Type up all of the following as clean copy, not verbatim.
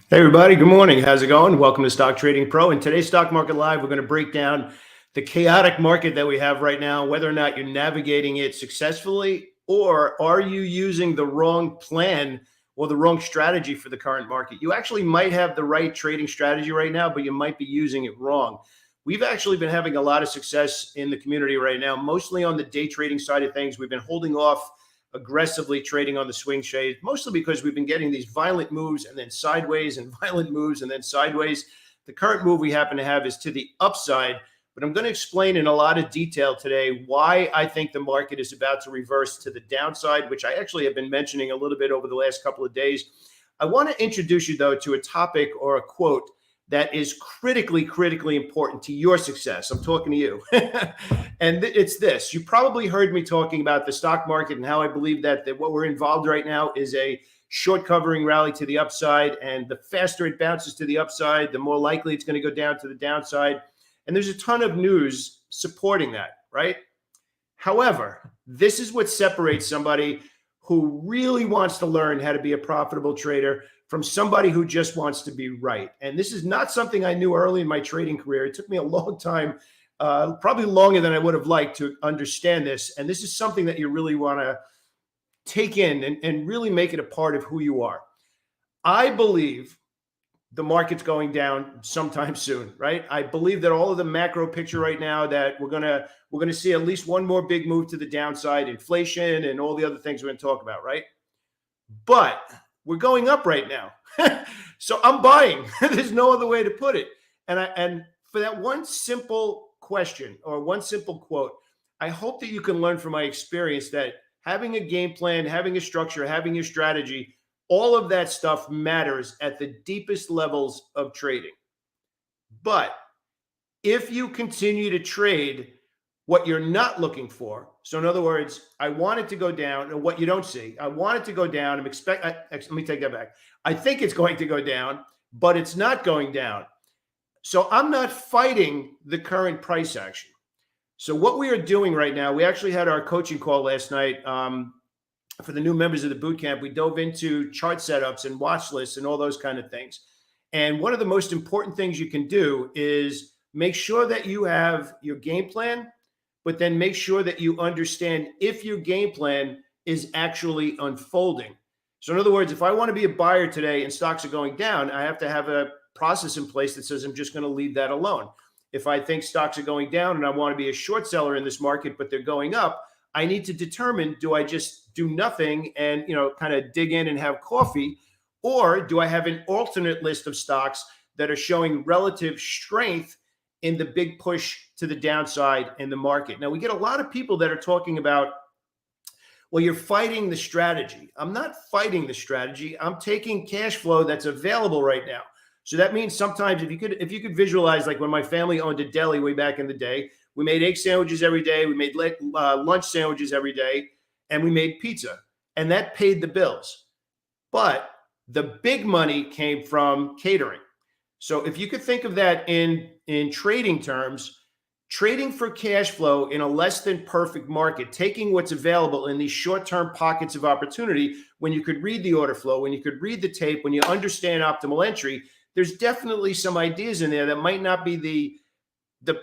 Hey everybody, good morning. How's it going? Welcome to Stock Trading Pro. In today's Stock Market Live, we're going to break down the chaotic market that we have right now, whether or not you're navigating it successfully, or are you using the wrong plan or the wrong strategy for the current market. You actually might have the right trading strategy right now, but you might be using it wrong. We've actually been having a lot of success in the community right now, mostly on the day trading side of things. We've been holding off aggressively trading on the swing trade, mostly because we've been getting these violent moves and then sideways and violent moves and then sideways. The current move we happen to have is to the upside, but I'm going to explain in a lot of detail today why I think the market is about to reverse to the downside, which I actually have been mentioning a little bit over the last couple of days. I want to introduce you, though, to a topic or a quote that is critically important to your success. I'm talking to you. And it's this. You probably heard me talking about the stock market and how I believe that what we're involved right now is a short covering rally to the upside. And the faster it bounces to the upside, the more likely it's going to go down to the downside. And there's a ton of news supporting that, right? However, this is what separates somebody who really wants to learn how to be a profitable trader from somebody who just wants to be right. And this is not something I knew early in my trading career. It took me a long time, probably longer than I would have liked, to understand this. And this is something that you really want to take in and really make it a part of who you are. I believe the market's going down sometime soon, right? I believe that all of the macro picture right now, that we're gonna see at least one more big move to the downside, inflation and all the other things we're going to talk about, right? But we're going up right now. So I'm buying. There's no other way to put it. And for that one simple question or one simple quote, I hope that you can learn from my experience that having a game plan, having a structure, having your strategy, all of that stuff matters at the deepest levels of trading. But if you continue to trade what you're not looking for, so in other words, I want it to go down, and what you don't see, I want it to go down. Let me take that back. I think it's going to go down, but it's not going down. So I'm not fighting the current price action. So what we are doing right now, we actually had our coaching call last night. For the new members of the boot camp, we dove into chart setups and watch lists and all those kind of things. And one of the most important things you can do is make sure that you have your game plan, but then make sure that you understand if your game plan is actually unfolding. So in other words, if I want to be a buyer today and stocks are going down, I have to have a process in place that says I'm just going to leave that alone. If I think stocks are going down and I want to be a short seller in this market, but they're going up, I need to determine, do I just do nothing and, kind of dig in and have coffee? Or do I have an alternate list of stocks that are showing relative strength in the big push to the downside in the market? Now, we get a lot of people that are talking about, well, you're fighting the strategy. I'm not fighting the strategy. I'm taking cash flow that's available right now. So that means sometimes if you could visualize, like when my family owned a deli way back in the day, we made egg sandwiches every day. We made lunch sandwiches every day, and we made pizza, and that paid the bills. But the big money came from catering. So if you could think of that in trading terms, trading for cash flow in a less than perfect market, taking what's available in these short-term pockets of opportunity, when you could read the order flow, when you could read the tape, when you understand optimal entry, there's definitely some ideas in there that might not be the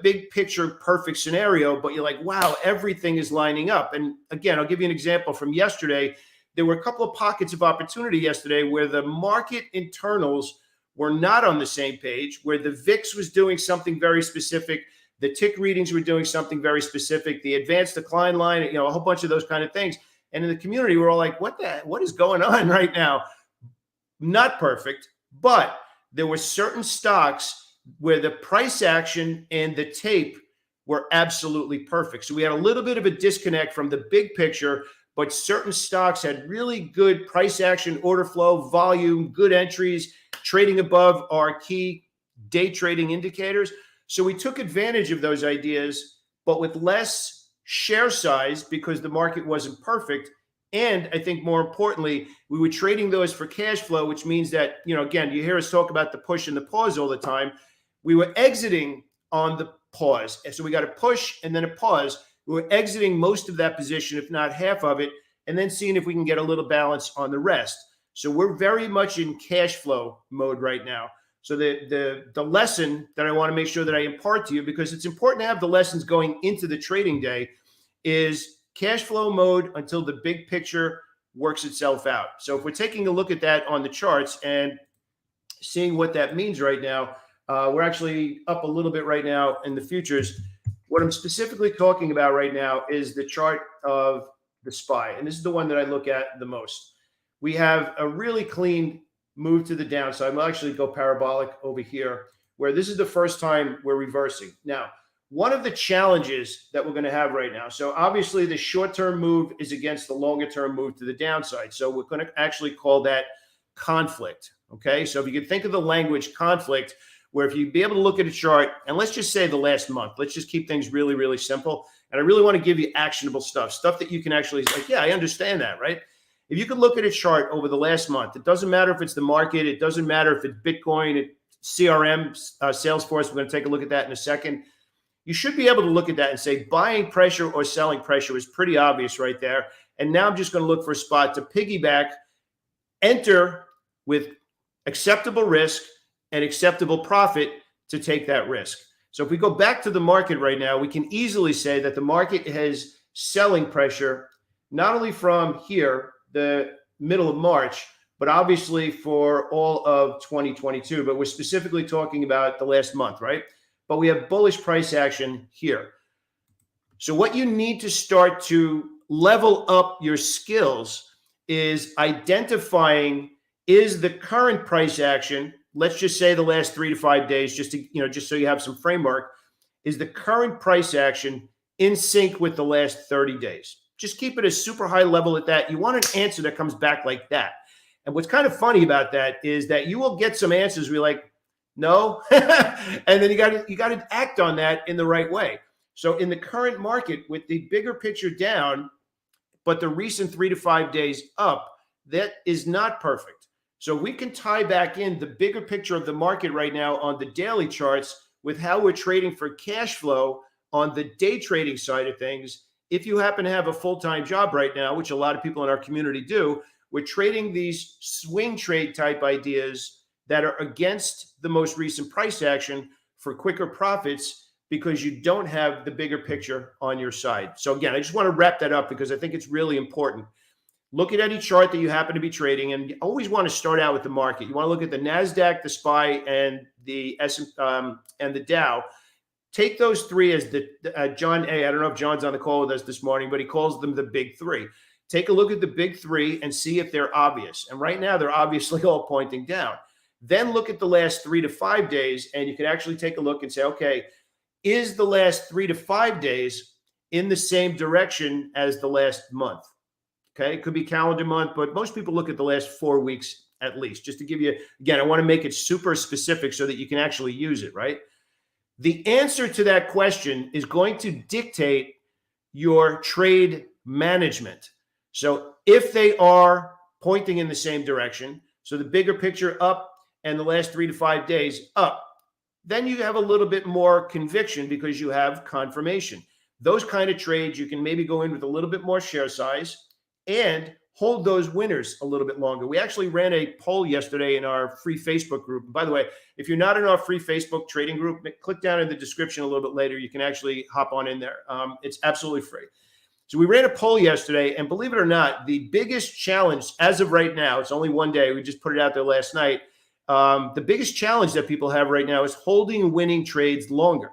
big picture perfect scenario, but you're like, wow, everything is lining up. And again, I'll give you an example from yesterday. There were a couple of pockets of opportunity yesterday where the market internals were not on the same page, where the VIX was doing something very specific, the tick readings were doing something very specific, the advanced decline line, a whole bunch of those kind of things. And in the community, we're all like, what is going on right now? Not perfect, but there were certain stocks where the price action and the tape were absolutely perfect. So we had a little bit of a disconnect from the big picture, but certain stocks had really good price action, order flow, volume, good entries, trading above our key day trading indicators. So we took advantage of those ideas, but with less share size because the market wasn't perfect. And I think more importantly, we were trading those for cash flow, which means that, again, you hear us talk about the push and the pause all the time. We were exiting on the pause. And so we got a push and then a pause. We were exiting most of that position, if not half of it, and then seeing if we can get a little balance on the rest. So we're very much in cash flow mode right now. So the lesson that I want to make sure that I impart to you, because it's important to have the lessons going into the trading day, is cash flow mode until the big picture works itself out. So if we're taking a look at that on the charts and seeing what that means right now, we're actually up a little bit right now in the futures. What I'm specifically talking about right now is the chart of the SPY, and this is the one that I look at the most. We have a really clean move to the downside. I'll actually go parabolic over here, where this is the first time we're reversing. Now, one of the challenges that we're going to have right now, so obviously the short-term move is against the longer-term move to the downside. So we're going to actually call that conflict. Okay, so if you can think of the language conflict, where if you'd be able to look at a chart, and let's just say the last month, let's just keep things really, really simple. And I really want to give you actionable stuff that you can actually, like, yeah, I understand that, right? If you could look at a chart over the last month, it doesn't matter if it's the market, it doesn't matter if it's Bitcoin, CRM, Salesforce, we're going to take a look at that in a second. You should be able to look at that and say buying pressure or selling pressure is pretty obvious right there. And now I'm just going to look for a spot to piggyback, enter with acceptable risk and acceptable profit to take that risk. So if we go back to the market right now, we can easily say that the market has selling pressure, not only from here, the middle of March, but obviously for all of 2022, but we're specifically talking about the last month, right? But we have bullish price action here. So what you need to start to level up your skills is identifying, is the current price action, let's just say the last 3 to 5 days, just so you have some framework, is the current price action in sync with the last 30 days? Just keep it a super high level at that. You want an answer that comes back like that. And what's kind of funny about that is that you will get some answers where you're like, no, and then you got to act on that in the right way. So in the current market, with the bigger picture down, but the recent 3 to 5 days up, that is not perfect. So we can tie back in the bigger picture of the market right now on the daily charts with how we're trading for cash flow on the day trading side of things. If you happen to have a full-time job right now, which a lot of people in our community do, we're trading these swing trade type ideas that are against the most recent price action for quicker profits because you don't have the bigger picture on your side. So again, I just want to wrap that up because I think it's really important. Look at any chart that you happen to be trading, and you always want to start out with the market. You want to look at the NASDAQ, the SPY, and the and the Dow. Take those three as the John A. I don't know if John's on the call with us this morning, but he calls them the big three. Take a look at the big three and see if they're obvious. And right now, they're obviously all pointing down. Then look at the last 3 to 5 days, and you can actually take a look and say, okay, is the last 3 to 5 days in the same direction as the last month? Okay, it could be calendar month, but most people look at the last 4 weeks at least, just to give you, again, I want to make it super specific so that you can actually use it, right? The answer to that question is going to dictate your trade management. So if they are pointing in the same direction, so the bigger picture up and the last 3 to 5 days up, then you have a little bit more conviction because you have confirmation. Those kind of trades, you can maybe go in with a little bit more share size and hold those winners a little bit longer. We actually ran a poll yesterday in our free Facebook group. By the way, if you're not in our free Facebook trading group, click down in the description a little bit later. You can actually hop on in there. It's absolutely free. So we ran a poll yesterday, and believe it or not, the biggest challenge as of right now, it's only one day, we just put it out there last night. The biggest challenge that people have right now is holding winning trades longer.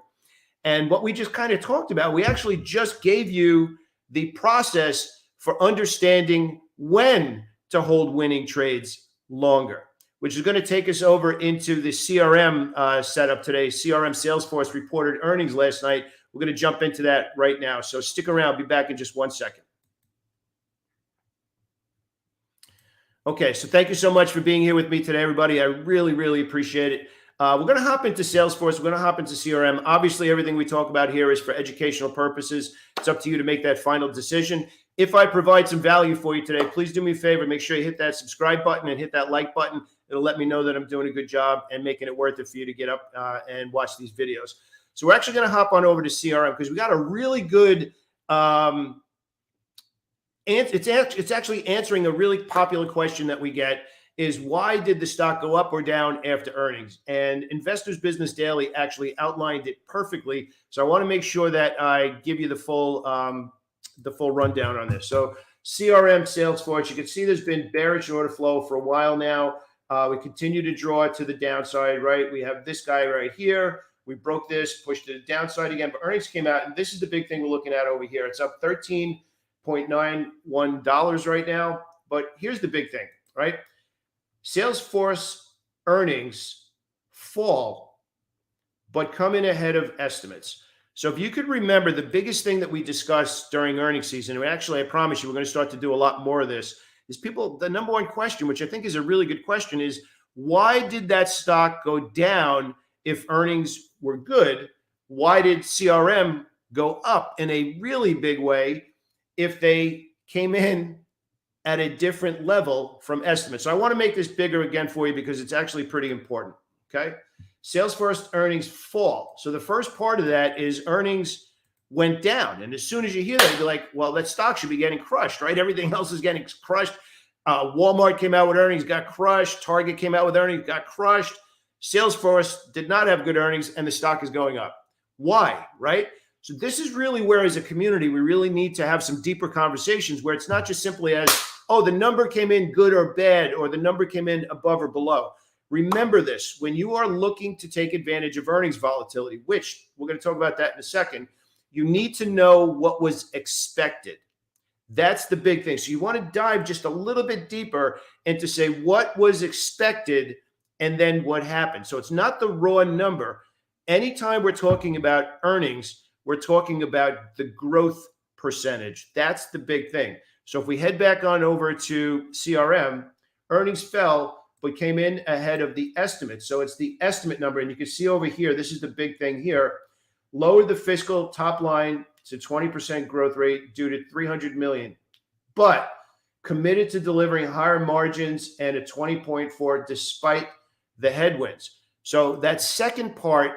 And what we just kind of talked about, we actually just gave you the process for understanding when to hold winning trades longer, which is going to take us over into the CRM setup today. CRM Salesforce reported earnings last night. We're going to jump into that right now. So stick around. I'll be back in just 1 second. Okay, so thank you so much for being here with me today, everybody. I really, really appreciate it. We're going to hop into Salesforce. We're going to hop into CRM. Obviously, everything we talk about here is for educational purposes. It's up to you to make that final decision. If I provide some value for you today, please do me a favor. Make sure you hit that subscribe button and hit that like button. It'll let me know that I'm doing a good job and making it worth it for you to get up and watch these videos. So we're actually going to hop on over to CRM because we got a really good it's actually answering a really popular question that we get. is why did the stock go up or down after earnings? And Investors Business Daily actually outlined it perfectly. So I want to make sure that I give you the full rundown on this. So CRM Salesforce, you can see there's been bearish order flow for a while now. We continue to draw it to the downside, right? We have this guy right here. We broke this, pushed to the downside again, but earnings came out, and this is the big thing we're looking at over here. It's up $13.91 right now. But here's the big thing, right? Salesforce earnings fall, but come in ahead of estimates. So if you could remember, the biggest thing that we discussed during earnings season, and actually I promise you we're going to start to do a lot more of this, is the number one question, which I think is a really good question, is why did that stock go down if earnings were good? Why did CRM go up in a really big way if they came in at a different level from estimates? So I want to make this bigger again for you because it's actually pretty important, okay? Salesforce earnings fall. So the first part of that is earnings went down. And as soon as you hear that, you're like, well, that stock should be getting crushed, right? Everything else is getting crushed. Walmart came out with earnings, got crushed. Target came out with earnings, got crushed. Salesforce did not have good earnings, and the stock is going up. Why, right? So this is really where, as a community, we really need to have some deeper conversations where it's not just simply as, oh, the number came in good or bad, or the number came in above or below. Remember this, when you are looking to take advantage of earnings volatility, which we're going to talk about that in a second, you need to know what was expected. That's the big thing. So you want to dive just a little bit deeper and to say what was expected and then what happened. So it's not the raw number. Anytime we're talking about earnings, we're talking about the growth percentage. That's the big thing. So if we head back on over to CRM, earnings fell, but came in ahead of the estimate. So it's the estimate number. And you can see over here, this is the big thing here, lowered the fiscal top line to 20% growth rate due to 300 million, but committed to delivering higher margins and a 20.4 despite the headwinds. So that second part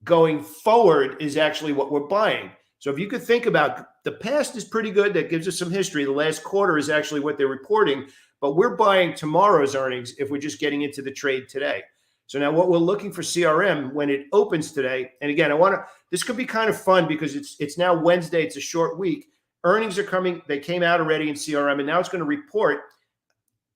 going forward is actually what we're buying. So if you could think about, the past is pretty good. That gives us some history. The last quarter is actually what they're reporting, but we're buying tomorrow's earnings if we're just getting into the trade today. So now what we're looking for CRM when it opens today, and again, this could be kind of fun because it's now Wednesday, it's a short week. Earnings are coming, they came out already in CRM, and now it's going to report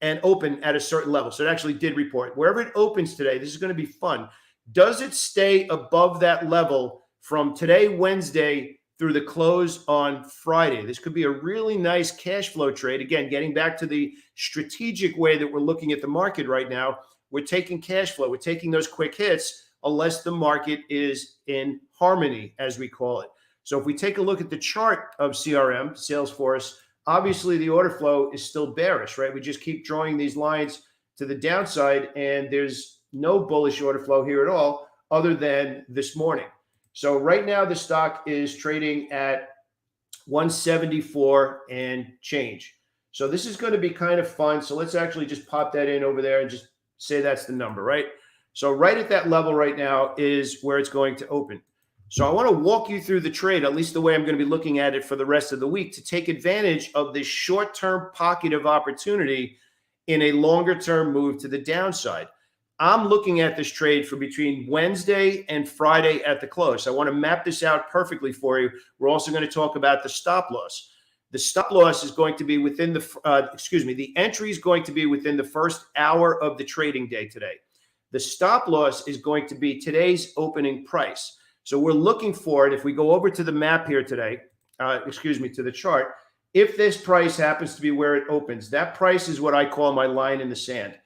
and open at a certain level. So it actually did report. Wherever it opens today, this is going to be fun. Does it stay above that level from today, Wednesday, through the close on Friday? This could be a really nice cash flow trade. Again, getting back to the strategic way that we're looking at the market right now, we're taking cash flow. We're taking those quick hits unless the market is in harmony, as we call it. So if we take a look at the chart of CRM, Salesforce, obviously the order flow is still bearish, right? We just keep drawing these lines to the downside, and there's no bullish order flow here at all other than this morning. So right now the stock is trading at 174 and change. So this is going to be kind of fun. So let's actually just pop that in over there and just say that's the number, right? So right at that level right now is where it's going to open. So I want to walk you through the trade, at least the way I'm going to be looking at it for the rest of the week, to take advantage of this short-term pocket of opportunity in a longer-term move to the downside. I'm looking at this trade for between Wednesday and Friday at the close. I want to map this out perfectly for you. We're also going to talk about the stop loss. The stop loss is going to be within the entry is going to be within the first hour of the trading day today. The stop loss is going to be today's opening price. So we're looking for it. If we go over to the map here today, to the chart, if this price happens to be where it opens, that price is what I call my line in the sand.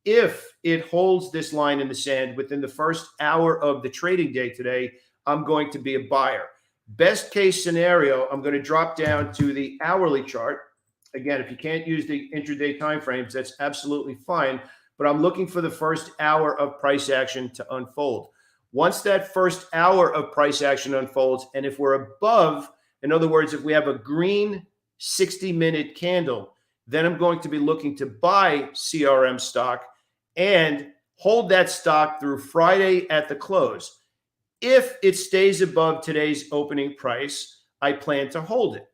If it holds this line in the sand within the first hour of the trading day today, I'm going to be a buyer. Best case scenario, I'm going to drop down to the hourly chart. Again, if you can't use the intraday timeframes, that's absolutely fine. But I'm looking for the first hour of price action to unfold. Once that first hour of price action unfolds, and if we're above, in other words, if we have a green 60-minute candle, then I'm going to be looking to buy CRM stock and hold that stock through Friday at the close. If it stays above today's opening price, I plan to hold it.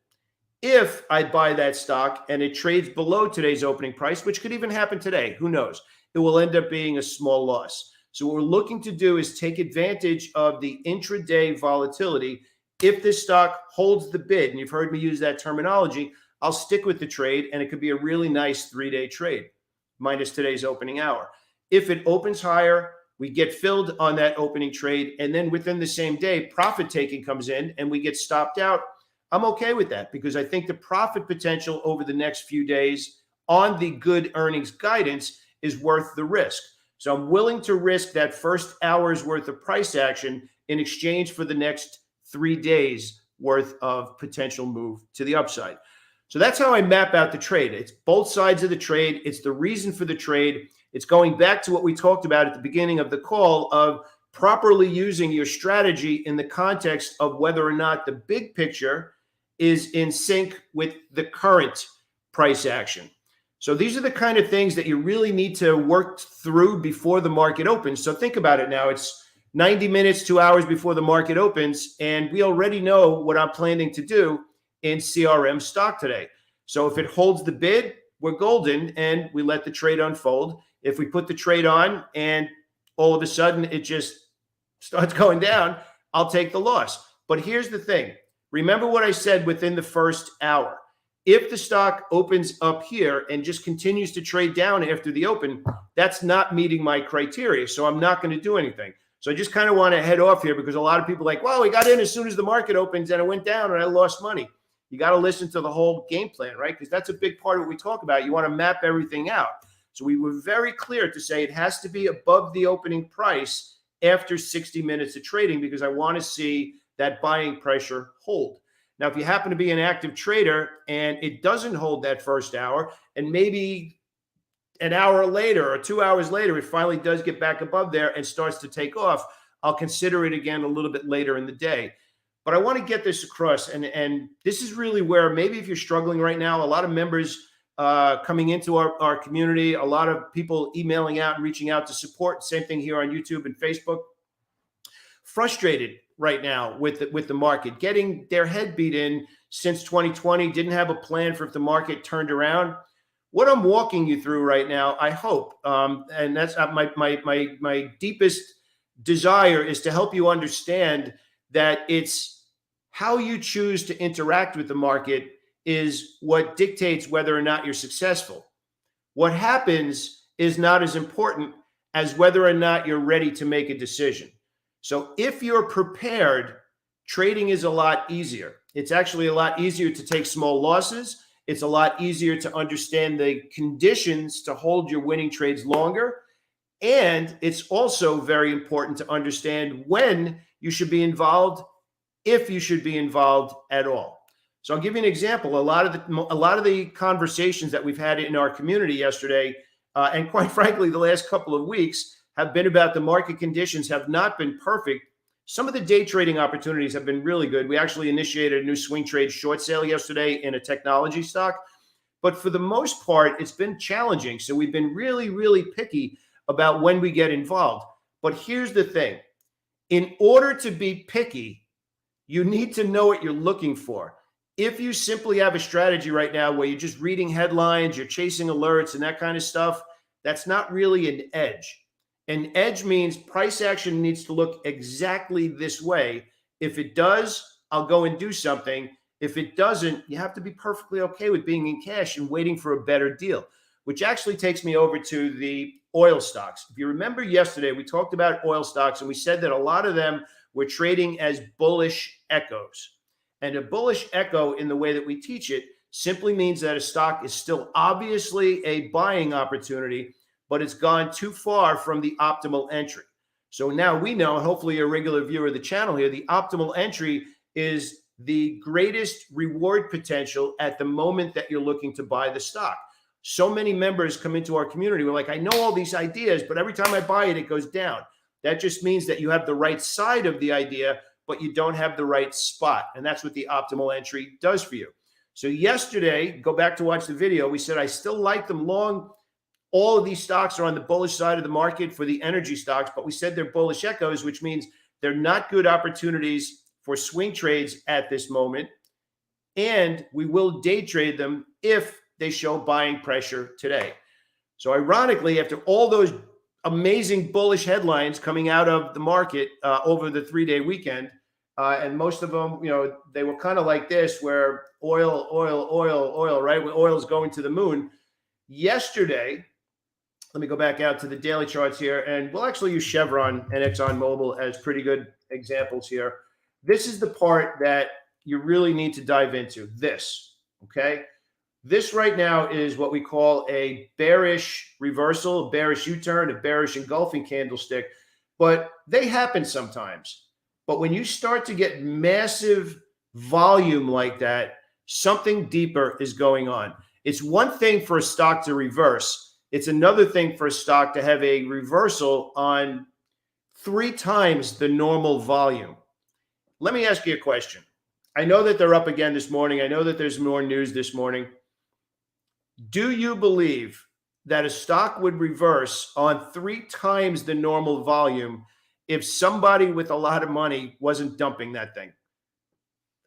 If I buy that stock and it trades below today's opening price, which could even happen today, who knows? It will end up being a small loss. So what we're looking to do is take advantage of the intraday volatility. If this stock holds the bid, and you've heard me use that terminology, I'll stick with the trade, and it could be a really nice 3-day trade, minus today's opening hour. If it opens higher, we get filled on that opening trade, and then within the same day, profit taking comes in and we get stopped out. I'm okay with that because I think the profit potential over the next few days on the good earnings guidance is worth the risk. So I'm willing to risk that first hour's worth of price action in exchange for the next 3 days worth of potential move to the upside. So that's how I map out the trade. It's both sides of the trade. It's the reason for the trade. It's going back to what we talked about at the beginning of the call of properly using your strategy in the context of whether or not the big picture is in sync with the current price action. So these are the kind of things that you really need to work through before the market opens. So think about it now. It's 90 minutes, 2 hours before the market opens, and we already know what I'm planning to do in CRM stock today. So if it holds the bid, we're golden and we let the trade unfold. If we put the trade on and all of a sudden it just starts going down, I'll take the loss. But here's the thing. Remember what I said within the first hour. If the stock opens up here and just continues to trade down after the open, that's not meeting my criteria. So I'm not going to do anything. So I just kind of want to head off here because a lot of people are like, well, we got in as soon as the market opens and it went down and I lost money. You got to listen to the whole game plan, right? Because that's a big part of what we talk about. You want to map everything out. So we were very clear to say it has to be above the opening price after 60 minutes of trading because I want to see that buying pressure hold. Now, if you happen to be an active trader and it doesn't hold that first hour, and maybe an hour later or 2 hours later, it finally does get back above there and starts to take off, I'll consider it again a little bit later in the day. But I want to get this across. And this is really where maybe if you're struggling right now, a lot of members coming into our community, a lot of people emailing out and reaching out to support. Same thing here on YouTube and Facebook. Frustrated right now with the market, getting their head beat in since 2020, didn't have a plan for if the market turned around. What I'm walking you through right now, I hope, and that's my deepest desire is to help you understand that it's how you choose to interact with the market is what dictates whether or not you're successful. What happens is not as important as whether or not you're ready to make a decision. So if you're prepared, trading is a lot easier. It's actually a lot easier to take small losses. It's a lot easier to understand the conditions to hold your winning trades longer. And it's also very important to understand when you should be involved, if you should be involved at all. So I'll give you an example. A lot of the conversations that we've had in our community yesterday, and quite frankly, the last couple of weeks, have been about the market conditions have not been perfect. Some of the day trading opportunities have been really good. We actually initiated a new swing trade short sale yesterday in a technology stock. But for the most part, it's been challenging. So we've been really, really picky about when we get involved. But here's the thing. In order to be picky, you need to know what you're looking for. If you simply have a strategy right now where you're just reading headlines, you're chasing alerts and that kind of stuff, that's not really an edge. An edge means price action needs to look exactly this way. If it does, I'll go and do something. If it doesn't, you have to be perfectly okay with being in cash and waiting for a better deal, which actually takes me over to the oil stocks. If you remember yesterday, we talked about oil stocks and we said that a lot of them were trading as bullish echoes. And a bullish echo in the way that we teach it simply means that a stock is still obviously a buying opportunity, but it's gone too far from the optimal entry. So now we know, hopefully a regular viewer of the channel here, the optimal entry is the greatest reward potential at the moment that you're looking to buy the stock. So many members come into our community. We're like, I know all these ideas, but every time I buy it, it goes down. That just means that you have the right side of the idea, but you don't have the right spot. And that's what the optimal entry does for you. So yesterday, go back to watch the video. We said, I still like them long. All of these stocks are on the bullish side of the market for the energy stocks, but we said they're bullish echoes, which means they're not good opportunities for swing trades at this moment. and we will day trade them if they show buying pressure today. So ironically, after all those amazing bullish headlines coming out of the market over the 3-day weekend, and most of them, they were kind of like this, where oil, right? When oil is going to the moon. Yesterday, let me go back out to the daily charts here, and we'll actually use Chevron and ExxonMobil as pretty good examples here. This is the part that you really need to dive into. This, okay? This right now is what we call a bearish reversal, a bearish U-turn, a bearish engulfing candlestick, but they happen sometimes. But when you start to get massive volume like that, something deeper is going on. It's one thing for a stock to reverse. It's another thing for a stock to have a reversal on 3 times the normal volume. Let me ask you a question. I know that they're up again this morning. I know that there's more news this morning. Do you believe that a stock would reverse on 3 times the normal volume if somebody with a lot of money wasn't dumping that thing?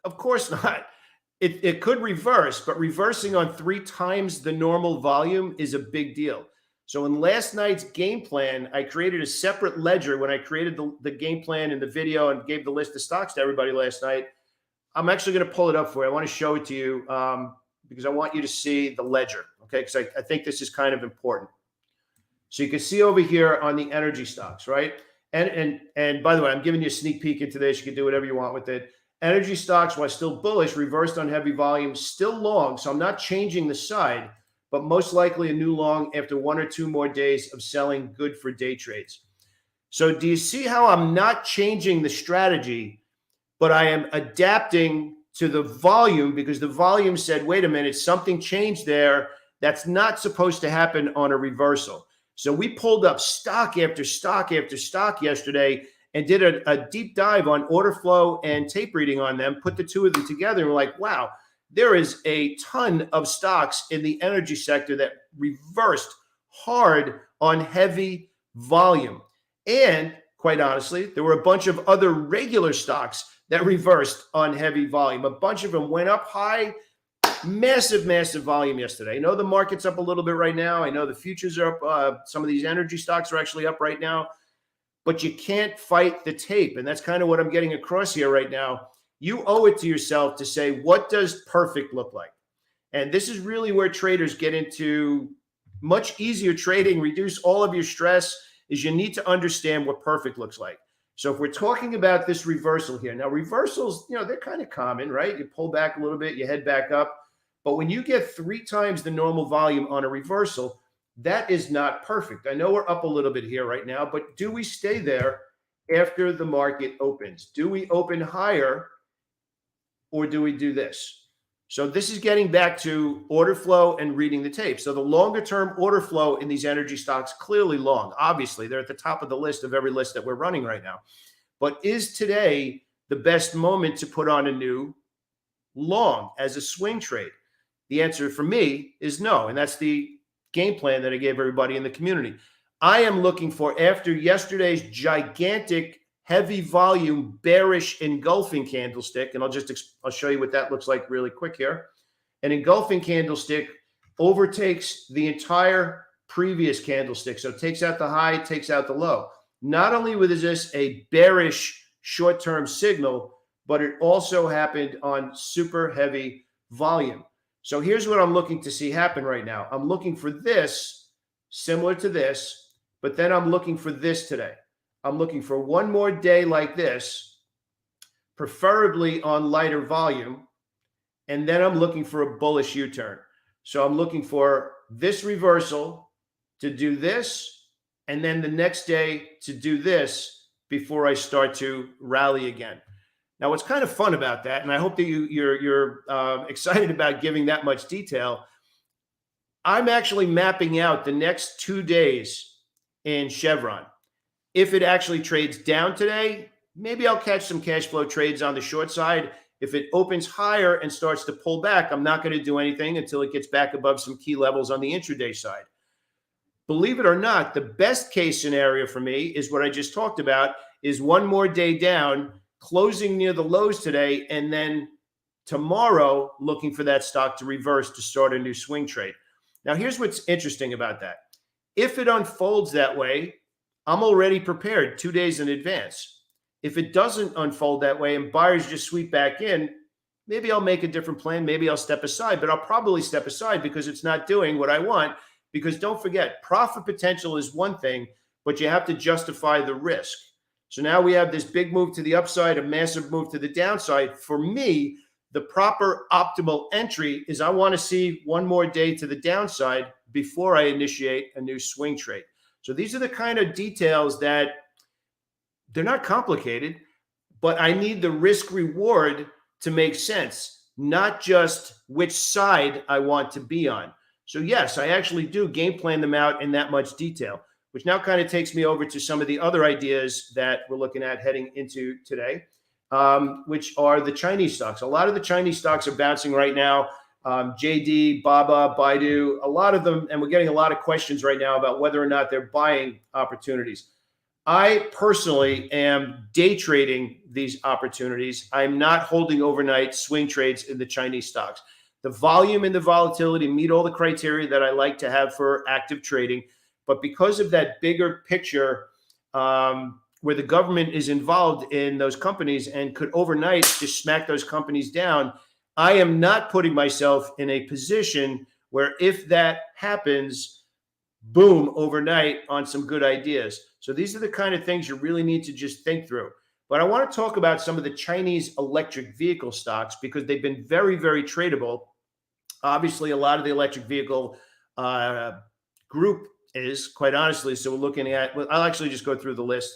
Of course not. It could reverse, but reversing on 3 times the normal volume is a big deal. So in last night's game plan, I created a separate ledger when I created the game plan in the video and gave the list of stocks to everybody last night. I'm actually going to pull it up for you. I want to show it to you because I want you to see the ledger, okay? Because I think this is kind of important. So you can see over here on the energy stocks, right? And by the way, I'm giving you a sneak peek into this. You can do whatever you want with it. Energy stocks, while still bullish, reversed on heavy volume, still long. So I'm not changing the side, but most likely a new long after 1 or 2 more days of selling, good for day trades. So do you see how I'm not changing the strategy, but I am adapting to the volume, because the volume said, wait a minute, something changed there. That's not supposed to happen on a reversal. So we pulled up stock after stock after stock yesterday and did a deep dive on order flow and tape reading on them, put the two of them together, and we're like, wow, there is a ton of stocks in the energy sector that reversed hard on heavy volume. And quite honestly, there were a bunch of other regular stocks that reversed on heavy volume. A bunch of them went up high, massive volume yesterday. I know the market's up a little bit right now. I know the futures are up. Some of these energy stocks are actually up right now. But you can't fight the tape. And that's kind of what I'm getting across here right now. You owe it to yourself to say, what does perfect look like? And this is really where traders get into much easier trading, reduce all of your stress, is you need to understand what perfect looks like. So if we're talking about this reversal here, now reversals, they're kind of common, right? You pull back a little bit, you head back up. But when you get 3 times the normal volume on a reversal, that is not perfect. I know we're up a little bit here right now, but do we stay there after the market opens? Do we open higher, or do we do this? So this is getting back to order flow and reading the tape. So the longer term order flow in these energy stocks, clearly long. Obviously, they're at the top of the list of every list that we're running right now. But is today the best moment to put on a new long as a swing trade? The answer for me is no. And that's the game plan that I gave everybody in the community. I am looking for, after yesterday's gigantic heavy volume bearish engulfing candlestick, and I'll show you what that looks like really quick here. An engulfing candlestick overtakes the entire previous candlestick. So it takes out the high, takes out the low. Not only was this a bearish short-term signal, but it also happened on super heavy volume. So here's what I'm looking to see happen right now. I'm looking for this, similar to this, but then I'm looking for this today. I'm looking for one more day like this, preferably on lighter volume, and then I'm looking for a bullish U-turn. So I'm looking for this reversal to do this, and then the next day to do this before I start to rally again. Now, what's kind of fun about that, and I hope that you're excited about giving that much detail, I'm actually mapping out the next 2 days in Chevron. If it actually trades down today, maybe I'll catch some cash flow trades on the short side. If it opens higher and starts to pull back, I'm not going to do anything until it gets back above some key levels on the intraday side. Believe it or not, the best case scenario for me is what I just talked about, is one more day down, closing near the lows today, and then tomorrow looking for that stock to reverse to start a new swing trade. Now, here's what's interesting about that. If it unfolds that way, I'm already prepared 2 days in advance. If it doesn't unfold that way and buyers just sweep back in, maybe I'll make a different plan. Maybe I'll step aside, but I'll probably step aside because it's not doing what I want. Because don't forget, profit potential is one thing, but you have to justify the risk. So now we have this big move to the upside, a massive move to the downside. For me, the proper optimal entry is I want to see one more day to the downside before I initiate a new swing trade. So these are the kind of details that they're not complicated, but I need the risk reward to make sense, not just which side I want to be on. So yes, I actually do game plan them out in that much detail, which now kind of takes me over to some of the other ideas that we're looking at heading into today, which are the Chinese stocks. A lot of the Chinese stocks are bouncing right now. JD, Baba, Baidu, a lot of them, and we're getting a lot of questions right now about whether or not they're buying opportunities. I personally am day trading these opportunities. I'm not holding overnight swing trades in the Chinese stocks. The volume and the volatility meet all the criteria that I like to have for active trading. But because of that bigger picture, where the government is involved in those companies and could overnight just smack those companies down, I am not putting myself in a position where if that happens, boom, overnight on some good ideas. So these are the kind of things you really need to just think through. But I want to talk about some of the Chinese electric vehicle stocks because they've been very, very tradable. Obviously, a lot of the electric vehicle group is, quite honestly. So we're looking at, well, I'll actually just go through the list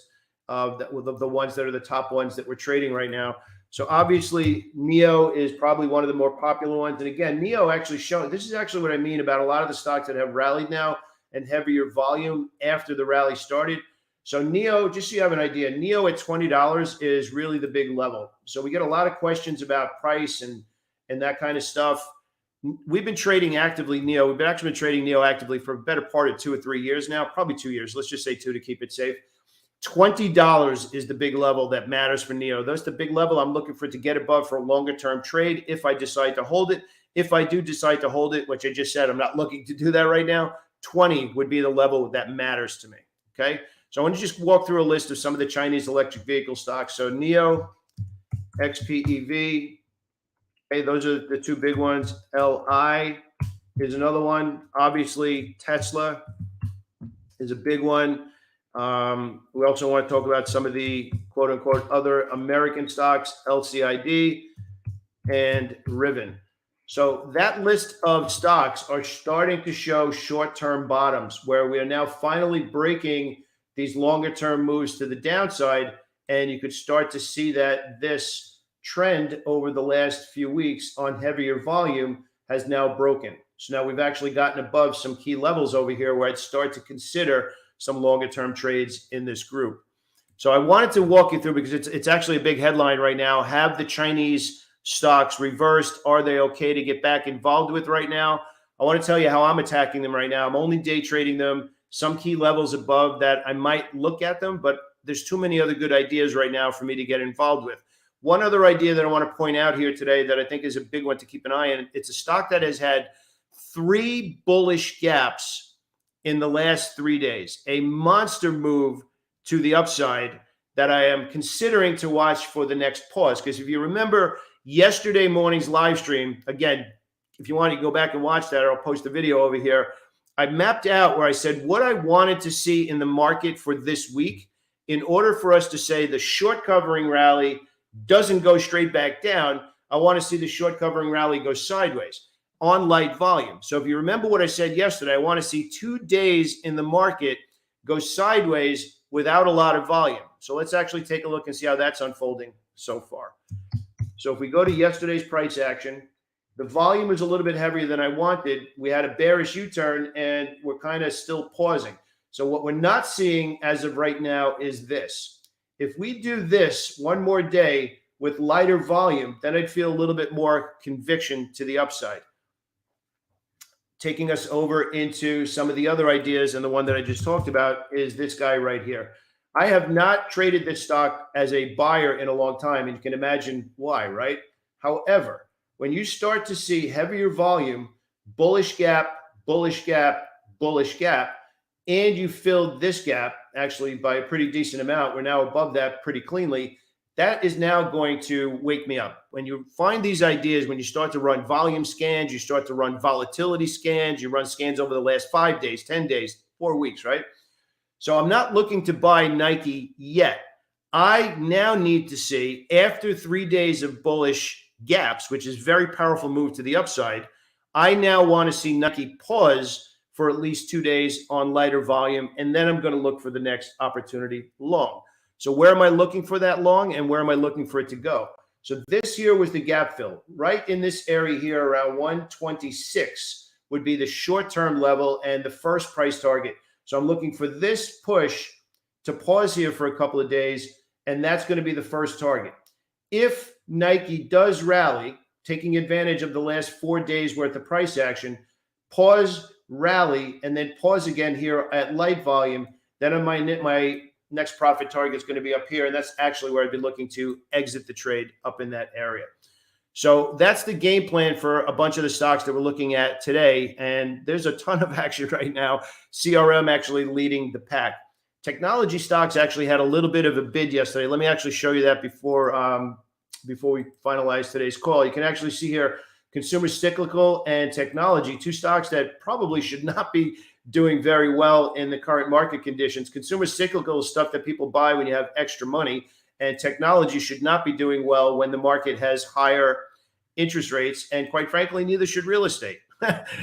of the ones that are the top ones that we're trading right now. So obviously, NIO is probably one of the more popular ones. And again, NIO actually showing, this is actually what I mean about a lot of the stocks that have rallied now and heavier volume after the rally started. So NIO, just so you have an idea, NIO at $20 is really the big level. So we get a lot of questions about price and that kind of stuff. We've been trading actively NIO. We've actually been trading NIO actively for a better part of 2 or 3 years now, probably 2 years. Let's just say 2 to keep it safe. $20 is the big level that matters for NIO. That's the big level I'm looking for to get above for a longer term trade if I decide to hold it. If I do decide to hold it, which I just said, I'm not looking to do that right now, 20 would be the level that matters to me. Okay. So I want to just walk through a list of some of the Chinese electric vehicle stocks. So NIO, XPEV, okay, those are the two big ones. LI is another one. Obviously, Tesla is a big one. We also want to talk about some of the quote unquote other American stocks, LCID and Rivian. So that list of stocks are starting to show short-term bottoms where we are now finally breaking these longer-term moves to the downside. And you could start to see that this trend over the last few weeks on heavier volume has now broken. So now we've actually gotten above some key levels over here where I'd start to consider some longer term trades in this group. So I wanted to walk you through because it's actually a big headline right now. Have the Chinese stocks reversed? Are they okay to get back involved with right now? I want to tell you how I'm attacking them right now. I'm only day trading them. Some key levels above that I might look at them, but there's too many other good ideas right now for me to get involved with. One other idea that I want to point out here today that I think is a big one to keep an eye on. It's a stock that has had 3 bullish gaps in the last 3 days, a monster move to the upside that I am considering to watch for the next pause. Because if you remember yesterday morning's live stream, again, if you want to go back and watch that, or I'll post the video over here, I mapped out where I said what I wanted to see in the market for this week in order for us to say the short covering rally doesn't go straight back down. I want to see the short covering rally go sideways on light volume. So if you remember what I said yesterday, I want to see 2 days in the market go sideways without a lot of volume. So let's actually take a look and see how that's unfolding so far. So if we go to yesterday's price action, the volume is a little bit heavier than I wanted. We had a bearish U-turn and we're kind of still pausing. So what we're not seeing as of right now is this. If we do this one more day with lighter volume, then I'd feel a little bit more conviction to the upside. Taking us over into some of the other ideas, and the one that I just talked about is this guy right here. I have not traded this stock as a buyer in a long time, and you can imagine why, right? However, when you start to see heavier volume, bullish gap, bullish gap, bullish gap, and you filled this gap actually by a pretty decent amount, we're now above that pretty cleanly, that is now going to wake me up. When you find these ideas, when you start to run volume scans, you start to run volatility scans, you run scans over the last 5 days, 10 days, 4 weeks, right? So I'm not looking to buy Nike yet. I now need to see, after 3 days of bullish gaps, which is very powerful move to the upside, I now want to see Nike pause for at least 2 days on lighter volume, and then I'm going to look for the next opportunity long. So where am I looking for that long, and where am I looking for it to go? So this here was the gap fill. Right in this area here around 126 would be the short-term level and the first price target. So I'm looking for this push to pause here for a couple of days, and that's going to be the first target. If Nike does rally, taking advantage of the last 4 days worth of price action, pause, rally, and then pause again here at light volume, then my next profit target is going to be up here, and that's actually where I'd be looking to exit the trade up in that area. So that's the game plan for a bunch of the stocks that we're looking at today, and there's a ton of action right now. CRM actually leading the pack. Technology stocks actually had a little bit of a bid yesterday. Let me actually show you that before we finalize today's call. You can actually see here consumer cyclical and technology, two stocks that probably should not be doing very well in the current market conditions. Consumer cyclical is stuff that people buy when you have extra money, and technology should not be doing well when the market has higher interest rates, and quite frankly, neither should real estate.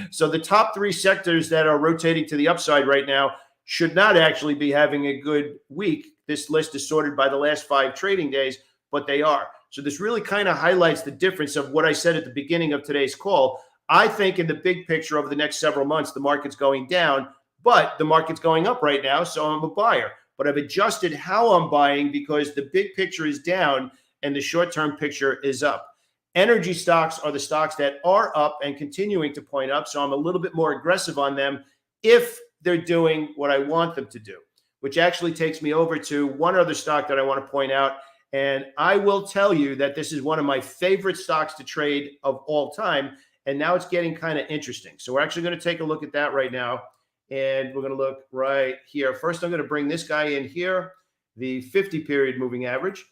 So the top 3 sectors that are rotating to the upside right now should not actually be having a good week. This list is sorted by the last 5 trading days, but they are. So this really kind of highlights the difference of what I said at the beginning of today's call. I think in the big picture over the next several months, the market's going down, but the market's going up right now, so I'm a buyer. But I've adjusted how I'm buying because the big picture is down and the short-term picture is up. Energy stocks are the stocks that are up and continuing to point up, so I'm a little bit more aggressive on them if they're doing what I want them to do, which actually takes me over to one other stock that I want to point out. And I will tell you that this is one of my favorite stocks to trade of all time. And now it's getting kind of interesting. So we're actually going to take a look at that right now. And we're going to look right here. First, I'm going to bring this guy in here, the 50-period moving average.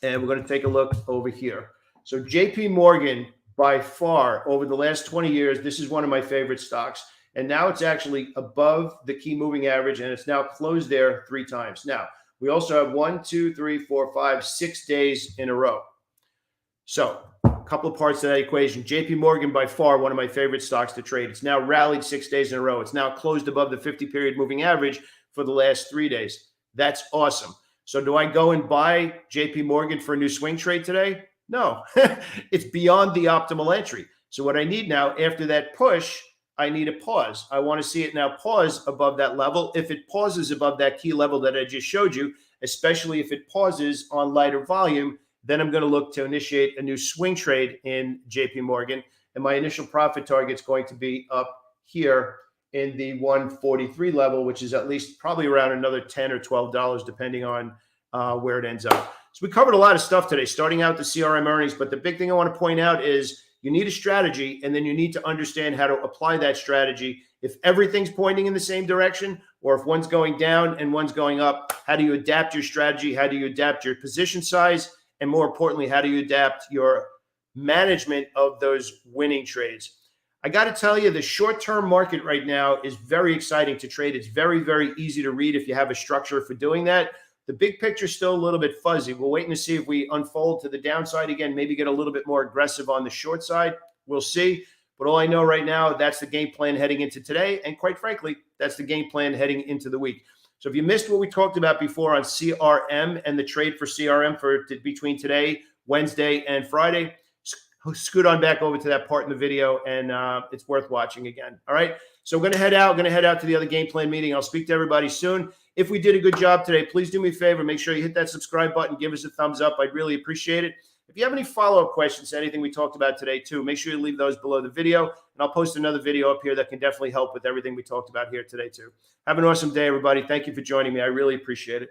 And we're going to take a look over here. So JP Morgan, by far, over the last 20 years, this is one of my favorite stocks. And now it's actually above the key moving average, and it's now closed there 3 times. Now, we also have 1, 2, 3, 4, 5, 6 days in a row. So a couple of parts of that equation. JP Morgan, by far, one of my favorite stocks to trade. It's now rallied 6 days in a row. It's now closed above the 50-period moving average for the last 3 days. That's awesome. So do I go and buy JP Morgan for a new swing trade today? No. It's beyond the optimal entry. So what I need now, after that push, I need a pause. I want to see it now pause above that level. If it pauses above that key level that I just showed you, especially if it pauses on lighter volume, then I'm going to look to initiate a new swing trade in JP Morgan. And my initial profit target is going to be up here in the 143 level, which is at least probably around another $10 or $12, depending on where it ends up. So we covered a lot of stuff today, starting out the CRM earnings. But the big thing I want to point out is you need a strategy, and then you need to understand how to apply that strategy. If everything's pointing in the same direction, or if one's going down and one's going up, how do you adapt your strategy? How do you adapt your position size? And more importantly, how do you adapt your management of those winning trades? I got to tell you, the short-term market right now is very exciting to trade. It's very, very easy to read if you have a structure for doing that. The big picture is still a little bit fuzzy. We're waiting to see if we unfold to the downside again, maybe get a little bit more aggressive on the short side. We'll see. But all I know right now, that's the game plan heading into today. And quite frankly, that's the game plan heading into the week. So if you missed what we talked about before on CRM and the trade for CRM for between today, Wednesday, and Friday, scoot on back over to that part in the video, and it's worth watching again. All right. So we're going to head out. Going to head out to the other game plan meeting. I'll speak to everybody soon. If we did a good job today, please do me a favor. Make sure you hit that subscribe button. Give us a thumbs up. I'd really appreciate it. If you have any follow-up questions to anything we talked about today, too, make sure you leave those below the video. And I'll post another video up here that can definitely help with everything we talked about here today, too. Have an awesome day, everybody. Thank you for joining me. I really appreciate it.